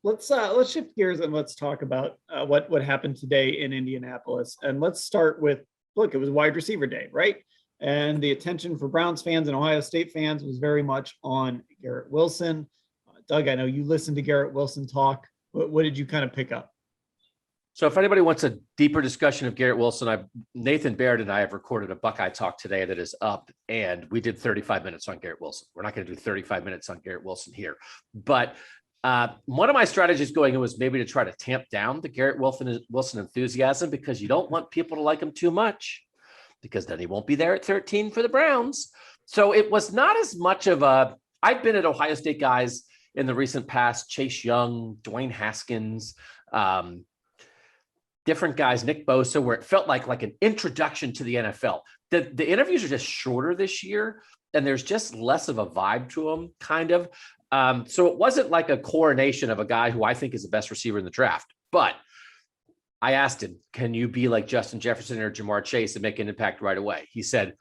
let's shift gears and let's talk about what happened today in Indianapolis. And let's start with, look, it was wide receiver day, right? And the attention for Browns fans and Ohio State fans was very much on Garrett Wilson. Doug, I know you listened to Garrett Wilson talk. What did you kind of pick up? So if anybody wants a deeper discussion of Garrett Wilson, Nathan Baird and I have recorded a Buckeye Talk today that is up, and we did 35 minutes on Garrett Wilson. We're not going to do 35 minutes on Garrett Wilson here. But one of my strategies going in was maybe to try to tamp down the Garrett Wilson enthusiasm, because you don't want people to like him too much, because then he won't be there at 13 for the Browns. So it was not as much of I've been at Ohio State guys in the recent past, Chase Young, Dwayne Haskins, different guys, Nick Bosa, where it felt like an introduction to the NFL. The interviews are just shorter this year, and there's just less of a vibe to them, kind of. So it wasn't like a coronation of a guy who I think is the best receiver in the draft. But I asked him, can you be like Justin Jefferson or Jamar Chase and make an impact right away? He said,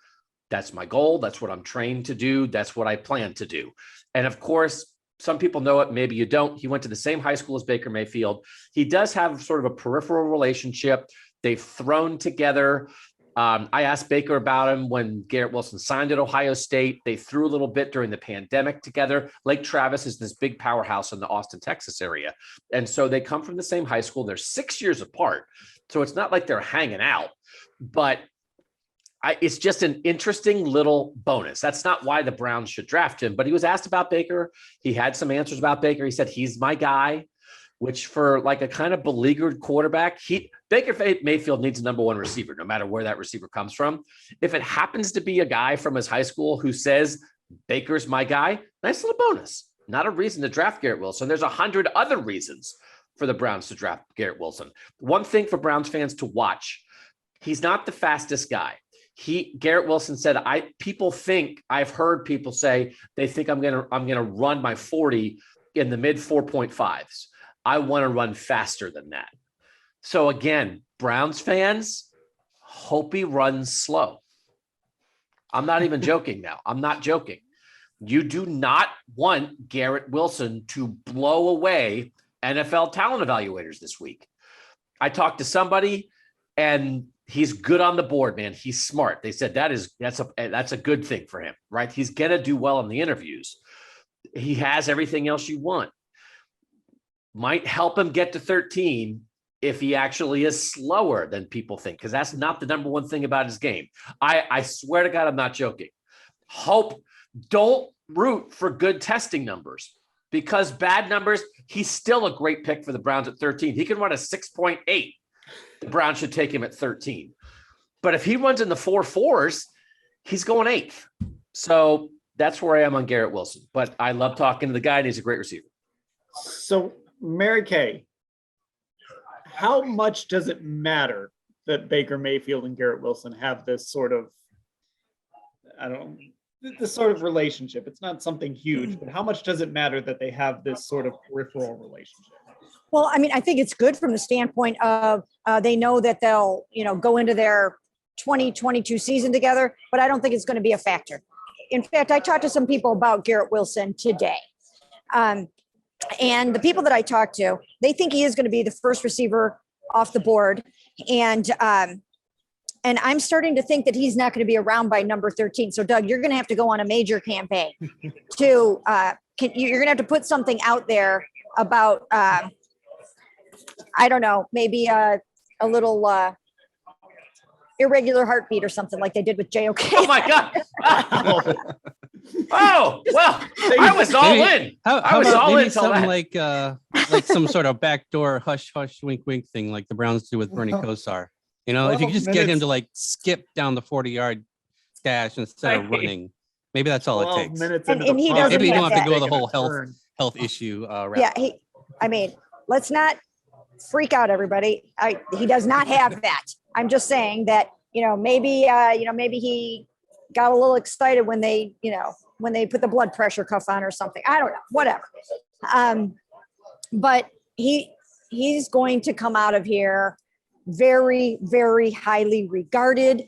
that's my goal. That's what I'm trained to do. That's what I plan to do. And of course, some people know it, maybe you don't. He went to the same high school as Baker Mayfield. He does have sort of a peripheral relationship. They've thrown together. I asked Baker about him when Garrett Wilson signed at Ohio State. They threw a little bit during the pandemic together. Lake Travis is this big powerhouse in the Austin, Texas area. And so they come from the same high school. They're 6 years apart. So it's not like they're hanging out, but it's just an interesting little bonus. That's not why the Browns should draft him, but he was asked about Baker. He had some answers about Baker. He said, he's my guy, which for like a kind of beleaguered quarterback, Baker Mayfield needs a number one receiver, no matter where that receiver comes from. If it happens to be a guy from his high school who says, Baker's my guy, nice little bonus. Not a reason to draft Garrett Wilson. There's 100 other reasons for the Browns to draft Garrett Wilson. One thing for Browns fans to watch, he's not the fastest guy. Garrett Wilson said, I've heard people say they think I'm gonna run my 40 in the mid 4.5s. I want to run faster than that. So again, Browns fans, hope he runs slow. I'm not even joking now. I'm not joking. You do not want Garrett Wilson to blow away NFL talent evaluators this week. I talked to somebody, and he's good on the board, man. He's smart. They said that's a good thing for him, right? He's going to do well in the interviews. He has everything else you want. Might help him get to 13 if he actually is slower than people think, because that's not the number one thing about his game. I swear to God, I'm not joking. Don't root for good testing numbers, because bad numbers, he's still a great pick for the Browns at 13. He can run a 6.8. The Browns should take him at 13. But if he runs in the 4.4s, he's going 8th. So that's where I am on Garrett Wilson. But I love talking to the guy, and he's a great receiver. So, Mary Kay, how much does it matter that Baker Mayfield and Garrett Wilson have this sort of, this sort of relationship? It's not something huge, but how much does it matter that they have this sort of peripheral relationship? Well, I mean, I think it's good from the standpoint of they know that they'll, go into their 2022 season together, but I don't think it's going to be a factor. In fact, I talked to some people about Garrett Wilson today. And the people that I talked to, they think he is going to be the first receiver off the board. And I'm starting to think that he's not going to be around by number 13. So, Doug, you're going to have to go on a major campaign you're going to have to put something out there about, I don't know, maybe a little irregular heartbeat or something like they did with JOK. Oh my God. Oh, well, I was all in. I was all in something like some sort of backdoor hush, hush, wink, wink thing like the Browns do with Bernie Kosar. If you could just get him to skip down the 40-yard dash instead of running, maybe that's all it takes. And he doesn't maybe you don't have to go that. the whole health issue. Yeah, let's not freak out, everybody. He does not have that. I'm just saying that, maybe he got a little excited when they put the blood pressure cuff on or something. I don't know, whatever. But he's going to come out of here very, very highly regarded.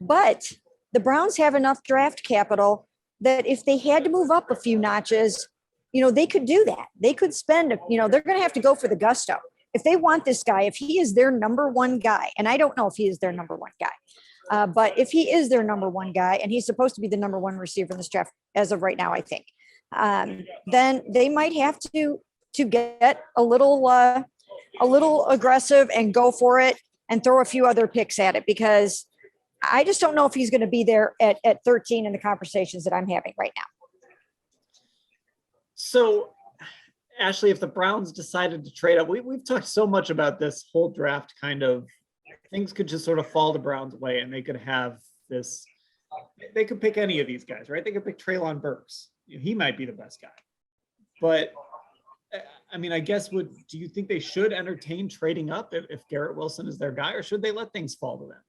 But the Browns have enough draft capital that if they had to move up a few notches, they could do that. They could spend, they're going to have to go for the gusto. If they want this guy, if he is their number one guy, and I don't know if he is their number one guy, but if he is their number one guy, and he's supposed to be the number one receiver in this draft as of right now, I think, then they might have to get a little aggressive and go for it and throw a few other picks at it, because I just don't know if he's going to be there at 13 in the conversations that I'm having right now. So, Ashley, if the Browns decided to trade up, we've talked so much about this whole draft, kind of things could just sort of fall the Browns' way, and they could have this. They could pick any of these guys, right? They could pick Treylon Burks. He might be the best guy. But I mean, I guess do you think they should entertain trading up if Garrett Wilson is their guy, or should they let things fall to them?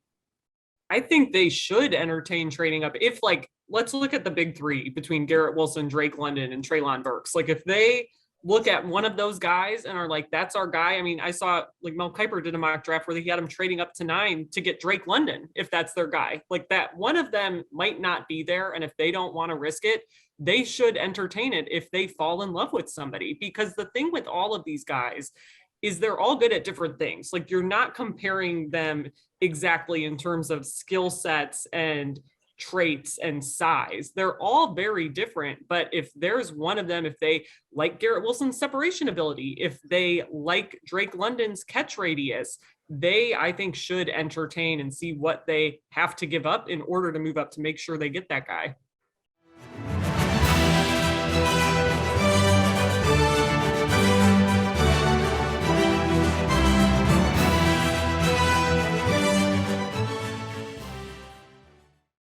I think they should entertain trading up. If let's look at the big three between Garrett Wilson, Drake London, and Treylon Burks. If they look at one of those guys and are like, that's our guy. I mean, I saw Mel Kiper did a mock draft where he had him trading up to 9 to get Drake London, if that's their guy. That one of them might not be there. And if they don't want to risk it, they should entertain it if they fall in love with somebody. Because the thing with all of these guys is they're all good at different things. You're not comparing them exactly in terms of skill sets and traits and size. They're all very different, but if there's one of them, if they like Garrett Wilson's separation ability, if they like Drake London's catch radius, they, I think, should entertain and see what they have to give up in order to move up to make sure they get that guy.